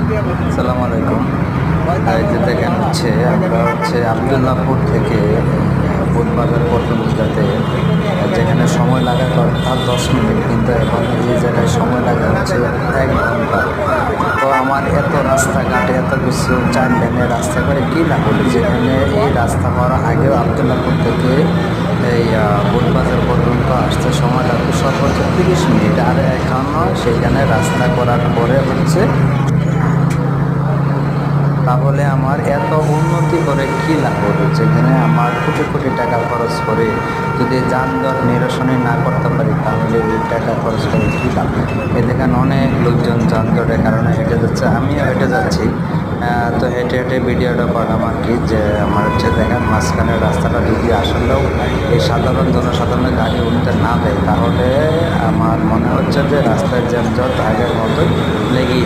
আসসালামু আলাইকুম। এই যে দেখেন আমরা আবদুল্লাহপুর থেকে বুধবাজার পর্যন্ত যেতে যেখানে সময় লাগে কথা 10 মিনিট, কিন্তু এখন এই জায়গায় সময় লাগে হচ্ছে 1 ঘন্টা। তো আমার এত রাস্তাঘাটে এত কিছু 4 লেনের রাস্তা করে কী না বলি, যেখানে এই রাস্তা হওয়ার আগেও আবদুল্লাহপুর থেকে এই বুধবাজার পর্যন্ত আসতে সময় লাগবে সর্বোচ্চ 30 মিনিট। আর এখনও সেইখানে রাস্তা করার পরে তাহলে আমার এত উন্নতি করে কী লাভ হলো, যেখানে আমার কোটি কোটি টাকা খরচ করে যদি যানজট নিরসনে না করতে পারি, তাহলে এই টাকা খরচ করে কী লাভ? এ দেখেন অনেক লোকজন যানজটের কারণে হেঁটে যাচ্ছে, আমিও হেঁটে যাচ্ছি। তো হেঁটে হেঁটে ভিডিওটা করলাম আর কি, যে আমার দেখেন মাঝখানের রাস্তাটা যদি আসলেও এই সাধারণ জনসাধারণের গাড়ি উঠতে না দেয়, তাহলে আমার মনে হচ্ছে যে রাস্তায় যানজট আগের মতোই লেগেই